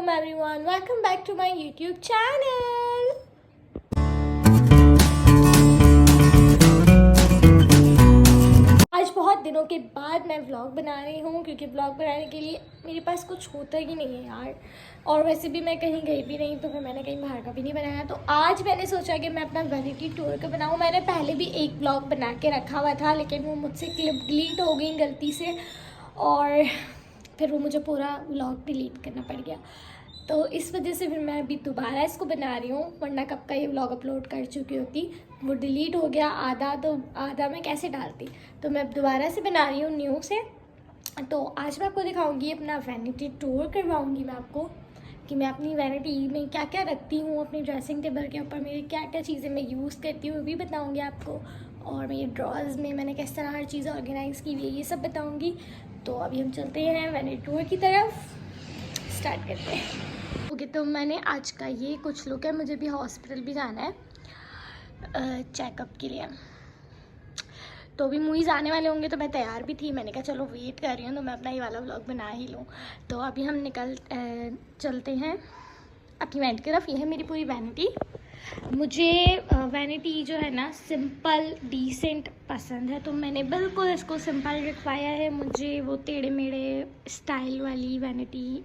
Assalamualaikum everyone, welcome back to my YouTube channel. आज बहुत दिनों के बाद मैं व्लॉग बना रही हूँ क्योंकि व्लॉग बनाने के लिए मेरे पास कुछ होता ही नहीं है यार। और वैसे भी मैं कहीं गई भी नहीं तो फिर मैंने कहीं बाहर का भी नहीं बनाया। तो आज मैंने सोचा कि मैं अपना वैनिटी टूर का बनाऊँ। मैंने पहले भी एक व्लॉग बना के रखा हुआ था लेकिन वो मुझसे क्लिप डिलीट हो गई गलती से और फिर वो मुझे पूरा व्लॉग डिलीट करना पड़ गया। तो इस वजह से फिर मैं अभी दोबारा इसको बना रही हूँ, वरना कब का ये व्लॉग अपलोड कर चुकी होती। वो डिलीट हो गया आधा, तो आधा मैं कैसे डालती। तो मैं अब दोबारा से बना रही हूँ न्यू से। तो आज मैं आपको दिखाऊंगी, अपना वैनिटी टूर करवाऊंगी मैं आपको कि मैं अपनी वैनिटी में क्या क्या रखती हूँ, अपनी ड्रेसिंग टेबल के ऊपर मेरी क्या क्या चीज़ें मैं यूज़ करती हूँ वो भी बताऊँगी आपको। और मेरे ड्रॉर्स में मैंने किस तरह हर चीज़ ऑर्गेनाइज़ की हुई है ये सब बताऊँगी। तो अभी हम चलते हैं वैनिटी टूर की तरफ, स्टार्ट करते हैं। ओके, तो मैंने आज का ये कुछ लुक है। मुझे भी हॉस्पिटल भी जाना है चेकअप के लिए। तो अभी मूवीज़ आने वाले होंगे तो मैं तैयार भी थी। मैंने कहा चलो वेट कर रही हूँ तो मैं अपना ये वाला व्लॉग बना ही लूँ। तो अभी हम चलते हैं अपनी वैनिटी की तरफ। ये है मेरी पूरी वैनिटी। मुझे वैनिटी जो है ना सिंपल डिसेंट पसंद है, तो मैंने बिल्कुल इसको सिंपल रखवाया है। मुझे वो टेढ़े मेढ़े स्टाइल वाली वैनिटी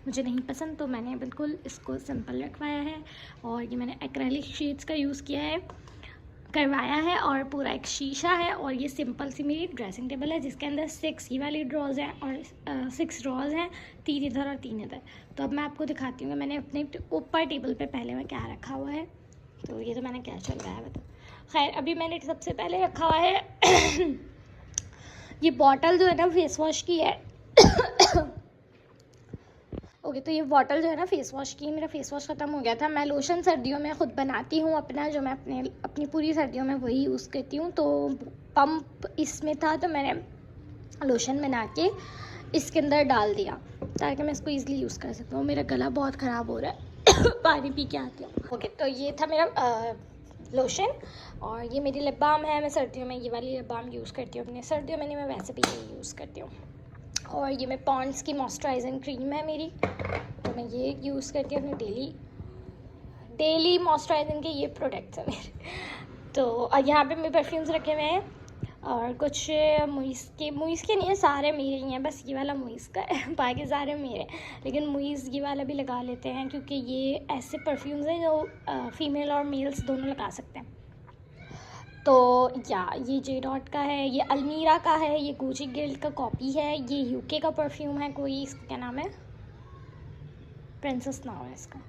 मुझे नहीं पसंद, तो मैंने बिल्कुल इसको सिंपल रखवाया है। और ये मैंने एक्रेलिक शेड्स का यूज़ करवाया है और पूरा एक शीशा है। और ये सिंपल सी मेरी ड्रेसिंग टेबल है जिसके अंदर 6 ये वाली ड्रॉज हैं और 6 ड्रॉज हैं, 3 इधर और 3 इधर। तो अब मैं आपको दिखाती हूँ कि मैंने अपने ऊपर टेबल पे पहले में क्या रखा हुआ है। तो ये तो मैंने क्या चल रहा है बताओ। खैर, अभी मैंने सबसे पहले रखा हुआ है ये बॉटल जो है ना फेस वॉश की है ओके, तो ये बॉटल जो है ना फेस वॉश की, मेरा फेस वॉश ख़त्म हो गया था। मैं लोशन सर्दियों में ख़ुद बनाती हूँ अपना, जो मैं अपनी पूरी सर्दियों में वही यूज़ करती हूँ। तो पंप इसमें था तो मैंने लोशन बना के इसके अंदर डाल दिया ताकि मैं इसको ईज़िली यूज़ कर सकूँ। मेरा गला बहुत ख़राब हो रहा है पानी पी के आती हूँ। ओके, तो ये था मेरा लोशन और ये मेरी लिप बाम है। मैं सर्दियों में ये वाली लिप बाम यूज़ करती हूँ अपने, सर्दियों में नहीं, मैं वैसे भी ये यूज़ करती हूँ। और ये मैं पॉन्ड्स की मॉइस्चराइजिंग क्रीम है मेरी, तो मैं ये यूज़ करती हूँ अपनी डेली मॉइस्चराइजिंग के ये प्रोडक्ट्स हैं मेरे। तो यहाँ पे मेरे परफ्यूम्स रखे हुए हैं और कुछ मुइज़ के नहीं है, सारे मेरे ही हैं, बस ये वाला मुइज़ का है बाकी सारे मेरे हैं। लेकिन मुइज़ ये वाला भी लगा लेते हैं क्योंकि ये ऐसे परफ्यूम्स हैं जो फ़ीमेल और मेल्स दोनों लगा सकते हैं। तो ये जे डॉट का है, ये अल्मीरा का है, ये गुची गिल्ड का कॉपी है, ये यूके का परफ्यूम है कोई, इसका क्या नाम है, प्रिंसेस नाम है इसका,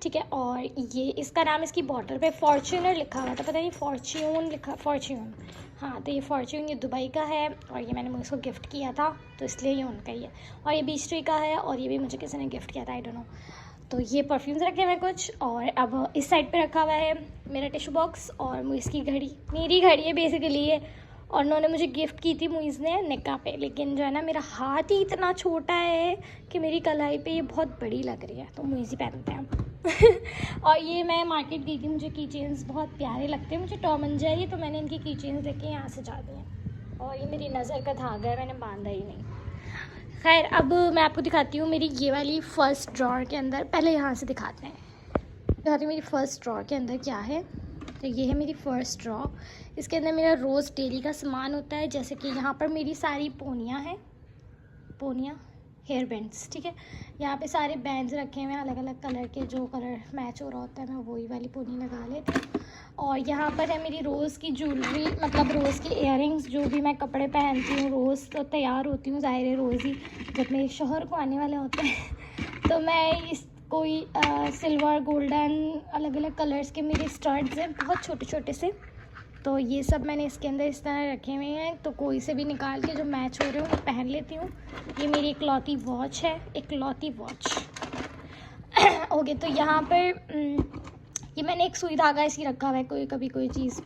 ठीक है। और ये इसका नाम इसकी बॉटल पे फॉर्च्यूनर लिखा हुआ था, पता नहीं फॉर्च्यून लिखा, फॉर्च्यून, हाँ। तो ये फॉर्च्यून ये दुबई का है और ये मैंने मुझे गिफ्ट किया था तो इसलिए ये उनका ही है। और ये बीच ट्री का है और ये भी मुझे किसी ने गिफ्ट किया था, आई डोंट नो। तो ये परफ्यूम्स रखे हुए हैं कुछ। और अब इस साइड पे रखा हुआ है मेरा टिश्यू बॉक्स और मुइज़ की घड़ी, मेरी घड़ी है बेसिकली ये, और उन्होंने मुझे गिफ्ट की थी मुइज़ ने निकाह पे। लेकिन जो है ना मेरा हाथ ही इतना छोटा है कि मेरी कलाई पे ये बहुत बड़ी लग रही है, तो मुइज़ ही पहनते हैं और ये मैं मार्केट गई थी, मुझे की चेन्स बहुत प्यारे लगते हैं, मुझे टॉम एंड जेरी, तो मैंने इनकी की चेन्स लेके यहाँ से जा दी हैं। और ये मेरी नज़र का धागा है, मैंने बांधा ही नहीं। खैर, अब मैं आपको दिखाती हूँ मेरी ये वाली फ़र्स्ट ड्रॉर के अंदर, पहले यहाँ से दिखाते हैं मेरी फ़र्स्ट ड्रॉर के अंदर क्या है। तो ये है मेरी फ़र्स्ट ड्रॉ, इसके अंदर मेरा रोज़ डेली का सामान होता है। जैसे कि यहाँ पर मेरी सारी पोनियाँ हैं, पोनियाँ हेयर बैंड्स, ठीक है। यहाँ पे सारे बैंड्स रखे हुए हैं अलग अलग कलर के, जो कलर मैच हो रहा होता है मैं वही वाली पोनी लगा लेती हूँ। और यहाँ पर है मेरी रोज़ की ज्वेलरी, मतलब रोज़ की इयररिंग्स, जो भी मैं कपड़े पहनती हूँ रोज़ तो तैयार होती हूँ ज़ाहिर है रोज़ ही, जब मेरे शौहर को आने वाले होते हैं तो मैं इस कोई सिल्वर गोल्डन अलग अलग कलर्स के मेरे स्टड्स हैं बहुत छोटे छोटे से। तो ये सब मैंने इसके अंदर इस तरह रखे हुए हैं, तो कोई से भी निकाल के जो मैच हो रहे हो वो पहन लेती हूँ। ये मेरी इकलौती वॉच है, इकलौती वॉच ओके, तो यहाँ पर ये मैंने एक सुई धागा ऐसी रखा हुआ है, कोई कभी कोई चीज़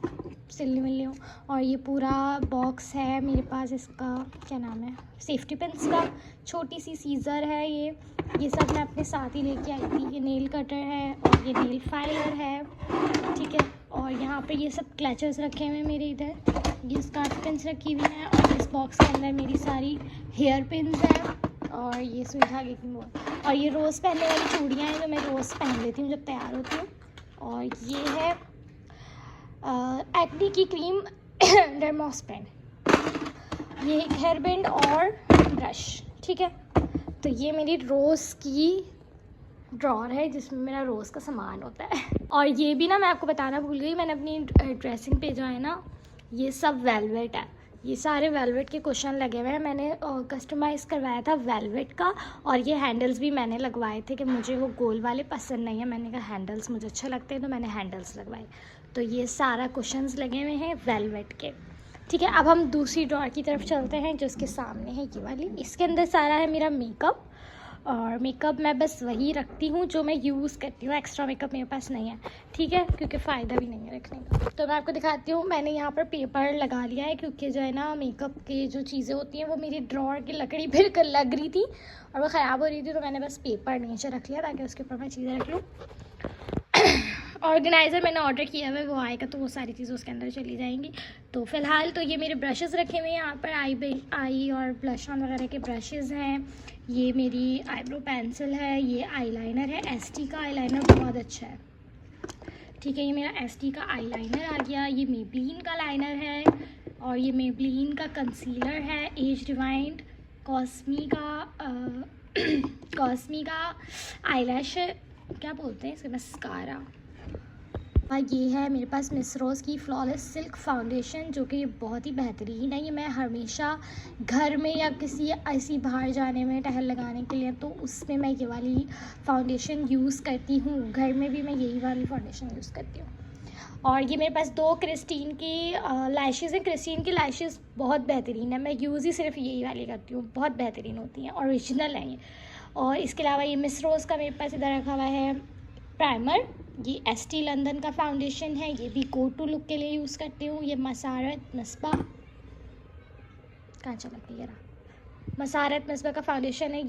सिलनी मिलनी हो। और ये पूरा बॉक्स है मेरे पास, इसका क्या नाम है, सेफ्टी पिन्स का, छोटी सी सीज़र है ये सब मैं अपने साथ ही लेके आई थी। ये नेल कटर है और ये नेल फाइलर है, ठीक है। और यहाँ पे ये सब क्लचर्स रखे हुए हैं मेरे इधर, ये स्कार्फ पिन्स रखी हुई हैं। और इस बॉक्स के अंदर मेरी सारी हेयर पिन्स हैं और ये सुई धागे की मोर, और ये रोज़ पहनने वाली चूड़ियाँ हैं जो मैं रोज़ पहन लेती हूँ जब तैयार होती हूँ। और ये है एक्ने की क्रीम डर्मोस्पेन, ये एक हेयर बैंड और ब्रश। ठीक है, तो ये मेरी रोज़ की ड्रॉर है जिसमें मेरा रोज़ का सामान होता है। और ये भी ना मैं आपको बताना भूल गई, मैंने अपनी ड्रेसिंग पे जो है ना ये सब वेलवेट है, ये सारे वेलवेट के कुशन लगे हुए हैं। मैंने कस्टमाइज़ करवाया था वेलवेट का, और ये हैंडल्स भी मैंने लगवाए थे कि मुझे वो गोल वाले पसंद नहीं है। मैंने कहा हैंडल्स मुझे अच्छे लगते हैं तो मैंने हैंडल्स लगवाए। तो ये सारा कुशन्स लगे हुए हैं वेलवेट के। ठीक है, अब हम दूसरी ड्रॉर की तरफ चलते हैं जो उसके सामने है ये वाली। इसके अंदर सारा है मेरा मेकअप, और मेकअप मैं बस वही रखती हूँ जो मैं यूज़ करती हूँ, एक्स्ट्रा मेकअप मेरे पास नहीं है। ठीक है, क्योंकि फ़ायदा भी नहीं है रखने का। तो मैं आपको दिखाती हूँ, मैंने यहाँ पर पेपर लगा लिया है क्योंकि जो है ना मेकअप की जो चीज़ें होती हैं वो मेरी ड्रॉर की लकड़ी पर लग रही थी और वो ख़राब हो रही थी, तो मैंने बस पेपर नीचे रख लिया ताकि उसके ऊपर मैं चीज़ें रख लूँ। ऑर्गेनाइज़र मैंने ऑर्डर किया हुआ है, वो आएगा तो वो सारी चीज़ें उसके अंदर चली जाएंगी। तो फ़िलहाल तो ये मेरे ब्रशेज़ रखे हुए हैं यहाँ पर, आई और ब्लश ऑन वगैरह के ब्रशेज़ हैं। ये मेरी आईब्रो पेंसिल है, ये आईलाइनर है, एसटी का आईलाइनर बहुत अच्छा है। ठीक है, ये मेरा एसटी का आईलाइनर आ गया। ये मेबलिन का लाइनर है, और ये मेबलिन का कंसीलर है, एज डिवाइंड कॉस्मी का आईलैश क्या बोलते हैं इसके, मस्कारा। और ये है मेरे पास मिस रोज़ की फ्लॉलेस सिल्क फाउंडेशन, जो कि बहुत ही बेहतरीन है। ये मैं हमेशा घर में या किसी ऐसी बाहर जाने में टहल लगाने के लिए तो उसमें मैं ये वाली फाउंडेशन यूज़ करती हूँ। घर में भी मैं यही वाली फाउंडेशन यूज़ करती हूँ। और ये मेरे पास 2 क्रिस्टीन की लैशेज़ हैं। क्रिस्टीन की लैशेज़ बहुत बेहतरीन है, मैं यूज़ ही सिर्फ यही वाली करती हूँ, बहुत बेहतरीन होती हैं, ओरिजिनल हैं ये। और इसके अलावा ये मिस रोज़ का मेरे पास इधर रखा हुआ है प्राइमर, ये एसटी लंदन का फाउंडेशन है, ये भी गो टू लुक के लिए यूज़ करती हूँ। ये मसारत मस्बा कहाँ चला गया, मसारत मस्बा का फाउंडेशन है,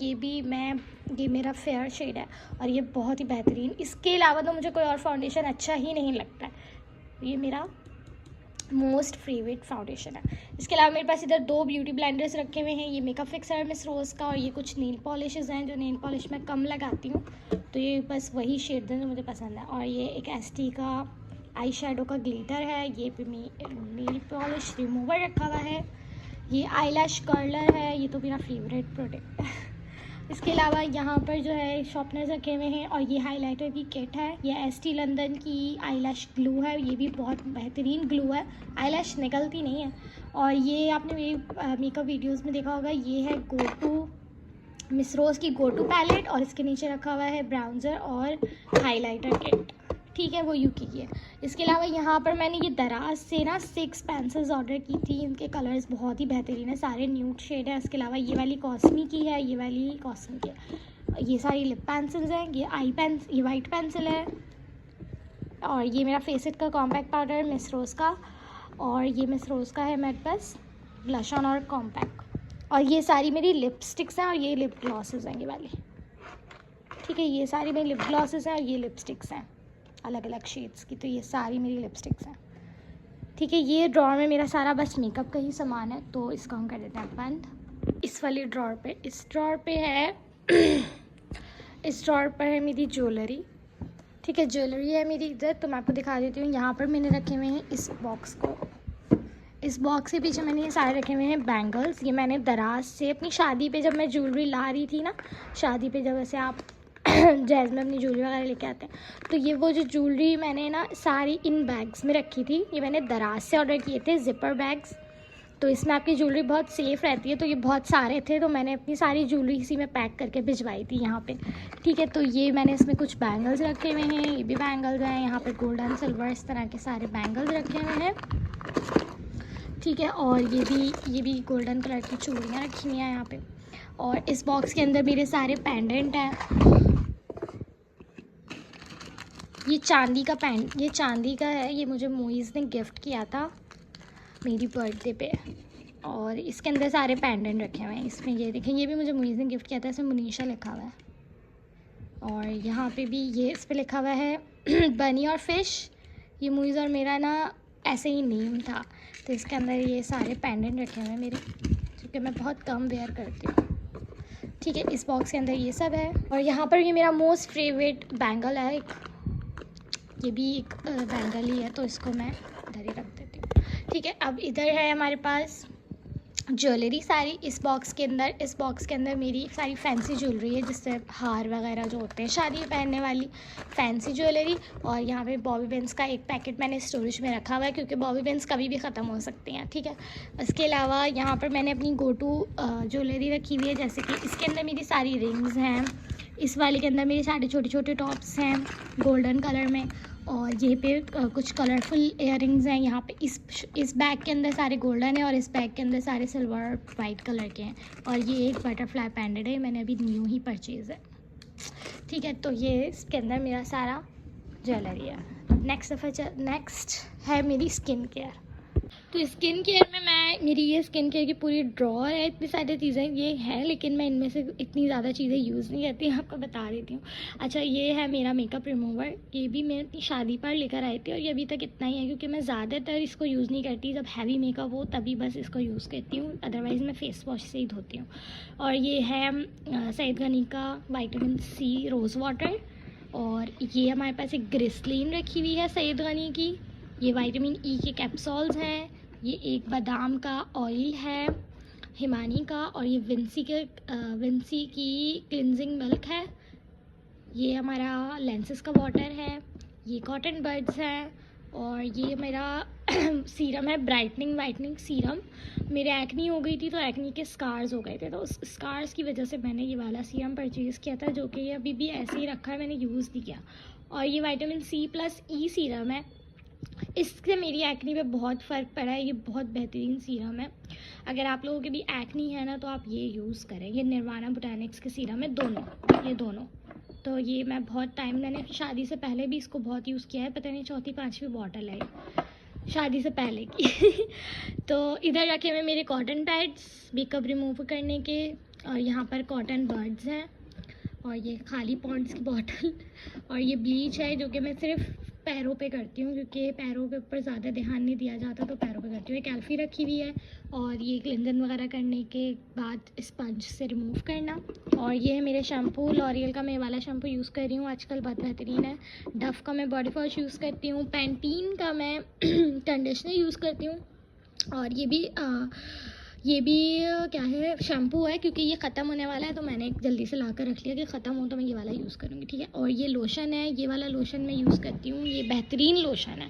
ये मेरा फेयर शेड है और ये बहुत ही बेहतरीन। इसके अलावा तो मुझे कोई और फाउंडेशन अच्छा ही नहीं लगता है, ये मेरा मोस्ट फेवरेट फाउंडेशन है। इसके अलावा मेरे पास इधर 2 ब्यूटी ब्लेंडर्स रखे हुए हैं, ये मेकअप फिक्सर है मिस रोज़ का, और ये कुछ नेल पॉलिशेज़ हैं जो नेल पॉलिश मैं कम लगाती हूँ, तो ये बस वही शेड हैं जो मुझे पसंद है। और ये एक एसटी का आई शेडो का ग्लिटर है, ये पे नेल पॉलिश रिमूवर रखा हुआ है, ये आईलैश कर्लर है, ये तो मेरा फेवरेट प्रोडक्ट है। इसके अलावा यहाँ पर जो है शॉर्पनर्स रखे हुए हैं, और ये हाइलाइटर की किट है, ये एसटी लंदन की आईलैश ग्लू है, ये भी बहुत बेहतरीन ग्लू है, आईलैश निकलती नहीं है। और ये आपने मेरी मेकअप वीडियोस में देखा होगा, ये है गो टू मिस रोज़ की गो टू पैलेट, और इसके नीचे रखा हुआ है ब्राउन्जर और हाइलाइटर किट। ठीक है, वो यूकी की है। इसके अलावा यहाँ पर मैंने ये दराज से ना 6 पेंसिल्स ऑर्डर की थी, इनके कलर्स बहुत ही बेहतरीन है, सारे न्यूड शेड है। इसके अलावा ये वाली कॉस्मी की है, ये वाली कॉस्मी की है, ये सारी लिप पेंसिल्स हैं, ये वाइट पेंसिल है, और ये मेरा फेसेट का कॉम्पैक्ट पाउडर मिस रोज़ का, और ये मिस रोज़ का है मेरे पास ब्लश ऑन और कॉम्पैक्ट, और ये सारी मेरी लिपस्टिक्स हैं, और ये लिप ग्लॉसेस हैं ये वाली। ठीक है, ये सारी मेरी लिप ग्लॉसेस हैं और ये लिपस्टिक्स हैं अलग अलग शेड्स की, तो ये सारी मेरी लिपस्टिक्स हैं। ठीक है, ये ड्रॉर में मेरा सारा बस मेकअप का ही सामान है, तो इसको हम कर देते हैं बंद। इस वाली ड्रॉर पे इस ड्रॉर पर है मेरी ज्वेलरी। ठीक है, ज्वेलरी है मेरी इधर, तो मैं आपको दिखा देती हूँ। यहाँ पर मैंने रखे हुए हैं इस बॉक्स को, इस बॉक्स के पीछे मैंने ये सारे रखे हुए हैं बैंगल्स। ये मैंने दराज से अपनी शादी पे जब मैं ज्वेलरी ला रही थी ना, शादी पे जब ऐसे आप जैज़ में अपनी ज्वेलरी वगैरह लेके आते हैं, तो ये वो जो ज्वेलरी मैंने ना सारी इन बैग्स में रखी थी, ये मैंने दराज से ऑर्डर किए थे, ज़िपर बैग्स, तो इसमें आपकी ज्वेलरी बहुत सेफ़ रहती है। तो ये बहुत सारे थे, तो मैंने अपनी सारी ज्वेलरी इसी में पैक करके भिजवाई थी यहाँ पे। ठीक है, तो ये मैंने इसमें कुछ बैंगल्स रखे हुए हैं, ये भी बैंगल्स हैं, यहाँ पे गोल्डन सिल्वर इस तरह के सारे बैंगल्स रखे हुए हैं। ठीक है, और ये भी गोल्डन कलर की चूड़ियाँ रखी हुई हैं यहाँ पे। और इस बॉक्स के अंदर मेरे सारे पेंडेंट हैं। ये चांदी का है, ये मुझे मोइज़ ने गिफ्ट किया था मेरी बर्थडे पे, और इसके अंदर सारे पेंडेंट रखे हुए हैं। इसमें ये देखें, ये भी मुझे मोइज़ ने गिफ्ट किया था, इसमें मुनीशा लिखा हुआ है, और यहाँ पे भी ये इस पर लिखा हुआ है बनी और फिश। ये मोइज़ और मेरा ना ऐसे ही नेम था, तो इसके अंदर ये सारे पेंडेंट रखे हुए हैं मेरे, क्योंकि मैं बहुत कम वेयर करती हूँ। ठीक है, इस बॉक्स के अंदर ये सब है। और यहाँ पर ये मेरा मोस्ट फेवरेट बैंगल है एक, ये भी एक बैंगल ही है, तो इसको मैं इधर ही रख देती हूँ। ठीक है, अब इधर है हमारे पास ज्वेलरी सारी इस बॉक्स के अंदर। इस बॉक्स के अंदर मेरी सारी फैंसी ज्वेलरी है, जिससे हार वगैरह जो होते हैं शादी में पहनने वाली फैंसी ज्वेलरी। और यहाँ पे बॉबी पिन्स का एक पैकेट मैंने स्टोरेज में रखा हुआ है, क्योंकि बॉबी पिन्स कभी भी ख़त्म हो सकते हैं। ठीक है, इसके अलावा यहाँ पर मैंने अपनी गो टू ज्वेलरी रखी हुई है, जैसे कि इसके अंदर मेरी सारी रिंग्स हैं, इस वाले के अंदर मेरे सारे छोटे छोटे टॉप्स हैं गोल्डन कलर में, और ये पे कुछ कलरफुल इयररिंग्स हैं। यहाँ पे इस बैग के अंदर सारे गोल्डन है, और इस बैग के अंदर सारे सिल्वर वाइट कलर के हैं। और ये एक बटरफ्लाई पेंडेंट है, मैंने अभी न्यू ही परचेज़ है। ठीक है, तो ये इसके अंदर मेरा सारा ज्वेलरी है। नेक्स्ट है मेरी स्किन केयर। तो स्किन केयर में मेरी ये स्किन केयर की पूरी ड्रॉर है, इतनी सारी चीज़ें ये है, लेकिन मैं इनमें से इतनी ज़्यादा चीज़ें यूज़ नहीं करती, आपको बता देती हूँ। अच्छा, ये है मेरा मेकअप रिमूवर, ये भी मैं अपनी शादी पर लेकर आई थी, और ये अभी तक इतना ही है, क्योंकि मैं ज़्यादातर इसको यूज़ नहीं करती। जब हैवी मेकअप हो तभी बस इसको यूज़ करती हूँ, अदरवाइज़ मैं फेस वॉश से ही धोती हूँ। और ये है सैयद गनी का विटामिन सी रोज़ वाटर, और ये हमारे पास एक ग्लिसरीन रखी हुई है सैयद गनी की, ये विटामिन ई के कैप्सूल्स हैं, ये एक बादाम का ऑयल है हिमानी का, और ये विंसी की क्लिनजिंग मिल्क है, ये हमारा लेंसेज का वाटर है, ये कॉटन बड्स है, और ये मेरा सीरम है ब्राइटनिंग वाइटनिंग सीरम। मेरे एक्नी हो गई थी, तो एक्नी के स्कार्स हो गए थे, तो उस स्कार्स की वजह से मैंने ये वाला सीरम परचेज़ किया था, जो कि ये अभी भी ऐसे ही रखा है, मैंने यूज़ नहीं किया। और ये विटामिन सी प्लस ई सीरम है, इससे मेरी एक्नी पे बहुत फ़र्क पड़ा है, ये बहुत बेहतरीन सीरम है। अगर आप लोगों के भी एक्नी है ना, तो आप ये यूज़ करें, ये निर्वाणा बोटैनिक्स के सीरम है ये दोनों। तो ये मैं बहुत टाइम, मैंने शादी से पहले भी इसको बहुत यूज़ किया है, पता नहीं चौथी पाँचवीं बॉटल है शादी से पहले की। तो इधर रखे हुए मेरे कॉटन पैड्स मेकअप रिमूव करने के, और यहाँ पर कॉटन बर्ड्स हैं, और ये खाली पॉन्ड्स की बॉटल, और ये ब्लीच है, जो कि मैं सिर्फ पैरों पे करती हूँ, क्योंकि पैरों के ऊपर ज़्यादा ध्यान नहीं दिया जाता, तो पैरों पे करती हूँ। एक एल्फी रखी हुई है, और ये क्लिंजन वगैरह करने के बाद स्पंज से रिमूव करना। और ये है मेरे शैम्पू, लॉरियल का मैं वाला शैम्पू यूज़ कर रही हूँ आजकल, बहुत बेहतरीन है। डव का मैं बॉडी वॉश यूज़ करती हूँ, पैंटीन का मैं कंडीशनर यूज़ करती हूँ, और ये भी क्या है शैम्पू है, क्योंकि ये ख़त्म होने वाला है, तो मैंने जल्दी से ला कर रख लिया कि ख़त्म हो तो मैं ये वाला यूज़ करूँगी। ठीक है, और ये लोशन है, ये वाला लोशन मैं यूज़ करती हूँ, ये बेहतरीन लोशन है।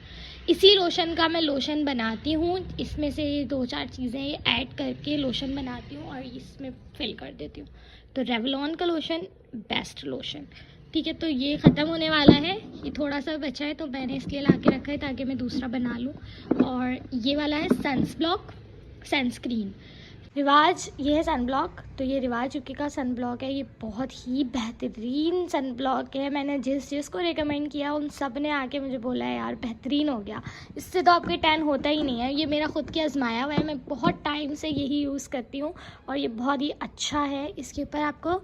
इसी लोशन का मैं लोशन बनाती हूँ, इसमें से 2-4 चीज़ें ऐड करके लोशन बनाती हूँ, और इसमें फिल कर देती हूँ। तो रेवलॉन का लोशन बेस्ट लोशन। ठीक है, तो ये ख़त्म होने वाला है, ये थोड़ा सा बचा है, तो मैंने इसलिए ला के रखा है ताकि मैं दूसरा बना लूँ। और ये वाला है सनस्क्रीन रिवाज, ये है सनब्लॉक। तो ये रिवाज यूके का सनब्लॉक है, ये बहुत ही बेहतरीन सनब्लॉक है। मैंने जिसको रेकमेंड किया उन सब ने आके मुझे बोला है यार बेहतरीन हो गया, इससे तो आपके टैन होता ही नहीं है। ये मेरा खुद के आजमाया हुआ है, मैं बहुत टाइम से यही यूज़ करती हूँ, और ये बहुत ही अच्छा है। इसके ऊपर आपको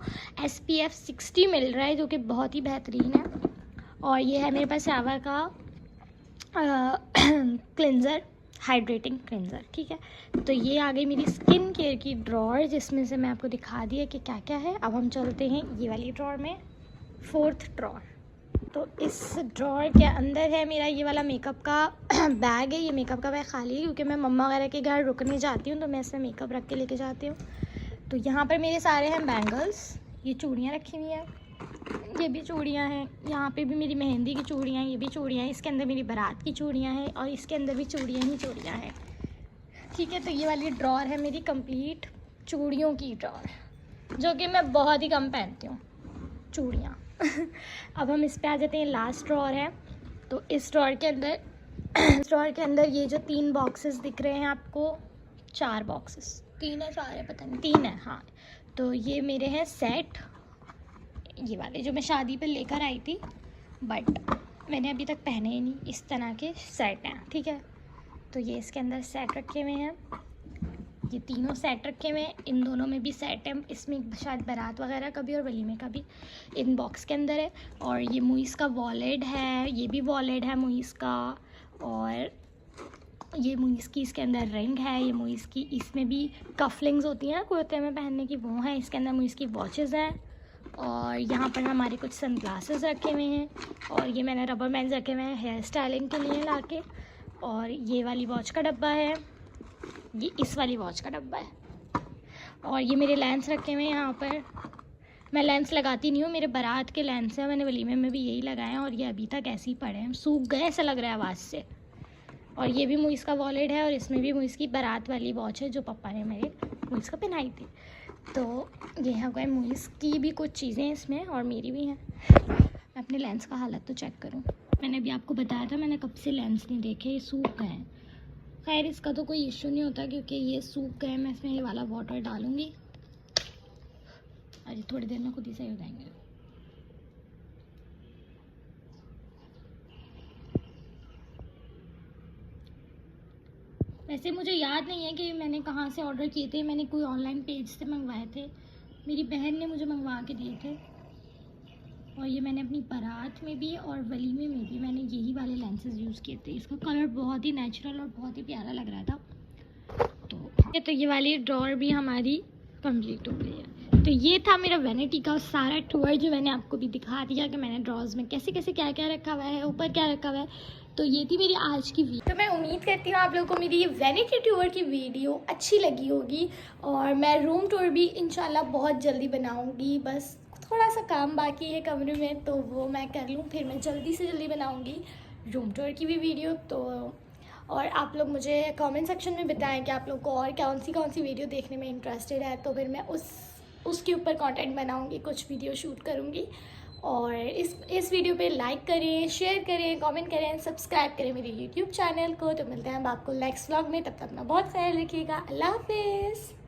SPF 60 मिल रहा है, जो कि बहुत ही बेहतरीन है। और ये है मेरे पास सावा का क्लिंजर, हाइड्रेटिंग क्लिंजर। ठीक है, तो ये आ गई मेरी स्किन केयर की ड्रॉर, जिसमें से मैं आपको दिखा दिया कि क्या क्या है। अब हम चलते हैं ये वाली ड्रॉर में, 4th ड्रॉर। तो इस ड्रॉर के अंदर है मेरा ये वाला मेकअप का बैग है। ये मेकअप का बैग खाली है, क्योंकि मैं मम्मा वगैरह के घर रुकने जाती हूँ, तो मैं इसमें मेकअप रख के लेके जाती हूँ। तो यहाँ पर मेरे सारे हैं बैंगल्स, ये चूड़ियाँ रखी हुई हैं, ये भी चूड़ियाँ हैं, यहाँ पे भी मेरी मेहंदी की चूड़ियाँ हैं, ये भी चूड़ियाँ हैं, इसके अंदर मेरी बारात की चूड़ियाँ हैं, और इसके अंदर भी चूड़ियाँ ही चूड़ियाँ हैं। ठीक है, तो ये वाली ड्रॉर है मेरी कंप्लीट चूड़ियों की ड्रॉर, जो कि मैं बहुत ही कम पहनती हूँ चूड़ियाँ। अब हम इस पे आ जाते हैं, लास्ट ड्रॉर है। तो इस ड्रॉर के अंदर ये जो 3 बॉक्सेस दिख रहे हैं आपको, 4 बॉक्सेस, 3 है 4 है पता नहीं, 3 है हाँ। तो ये मेरे हैं सेट, ये वाले जो मैं शादी पे लेकर आई थी, बट मैंने अभी तक पहने ही नहीं, इस तरह के सेट हैं। ठीक है, तो ये इसके अंदर सेट रखे हुए हैं, ये तीनों सेट रखे हुए हैं, इन दोनों में भी सेट है, इसमें शायद बारात वगैरह का भी और वलीमे का भी इन बॉक्स के अंदर है। और ये मुइस का वॉलेट है, ये भी वॉलेट है मुइस का, और ये मुइज़ की इसके अंदर रिंग है, ये मुइज़ की इसमें भी कफलिंग्स होती हैं ना कुर्ते में पहनने की, वो हैं। इसके अंदर मुइज़ की वॉचेस हैं और यहाँ पर हमारे कुछ सनग्लासेस रखे हुए हैं और ये मैंने रबर बैंड्स रखे हुए हैं हेयर स्टाइलिंग के लिए ला के। और ये वाली वॉच का डब्बा है, ये इस वाली वॉच का डब्बा है और ये मेरे लेंस रखे हुए हैं यहाँ पर। मैं लेंस लगाती नहीं हूँ, मेरे बारात के लेंस हैं, मैंने वलीमे में भी यही लगाए हैं और ये अभी तक ऐसे ही पड़े हैं, सूख गए ऐसा लग रहा है आवाज़ से। और ये भी मुइज़ का वॉलेट है और इसमें भी मुइज़ की बारात वाली वॉच है जो पापा ने मेरे मुइज़ को पहनाई थी। तो ये है गए मुइज़ की भी कुछ चीज़ें इसमें और मेरी भी हैं। मैं अपने लेंस का हालत तो चेक करूँ। मैंने अभी आपको बताया था मैंने कब से लेंस नहीं देखे, ये सूख गए हैं। खैर इसका तो कोई इशू नहीं होता क्योंकि ये सूख गए। मैं इसमें ये वाला वाटर डालूँगी और ये थोड़ी देर में खुद ही सही हो जाएंगे। वैसे मुझे याद नहीं है कि मैंने कहाँ से ऑर्डर किए थे, मैंने कोई ऑनलाइन पेज से मंगवाए थे, मेरी बहन ने मुझे मंगवा के दिए थे। और ये मैंने अपनी बारात में भी और वलीमे में भी मैंने यही वाले लेंसेज यूज़ किए थे। इसका कलर बहुत ही नेचुरल और बहुत ही प्यारा लग रहा था। तो ये वाली ड्रॉर भी हमारी कंप्लीट हो गई है। तो ये था मेरा वैनिटी का सारा टूर जो मैंने आपको भी दिखा दिया कि मैंने ड्रॉर्स में कैसे कैसे क्या क्या रखा हुआ है, ऊपर क्या रखा हुआ है। तो ये थी मेरी आज की वीडियो। तो मैं उम्मीद करती हूँ आप लोगों को मेरी ये वैनिटी टूर की वीडियो अच्छी लगी होगी और मैं रूम टूर भी इंशाल्लाह बहुत जल्दी बनाऊँगी। बस थोड़ा सा काम बाकी है कमरे में तो वो मैं कर लूँ, फिर मैं जल्दी से जल्दी बनाऊँगी रूम टूर की भी वीडियो। तो और आप लोग मुझे कमेंट सेक्शन में बताएं कि आप लोग को और कौन सी वीडियो देखने में इंटरेस्टेड है, तो फिर मैं उसके ऊपर कंटेंट बनाऊंगी, कुछ वीडियो शूट करूंगी। और इस वीडियो पे लाइक करें, शेयर करें, कमेंट करें, सब्सक्राइब करें मेरे यूट्यूब चैनल को। तो मिलते हैं हम आपको नेक्स्ट व्लॉग में, तब तक अपना बहुत ख्याल रखिएगा। अल्लाह हाफिज़।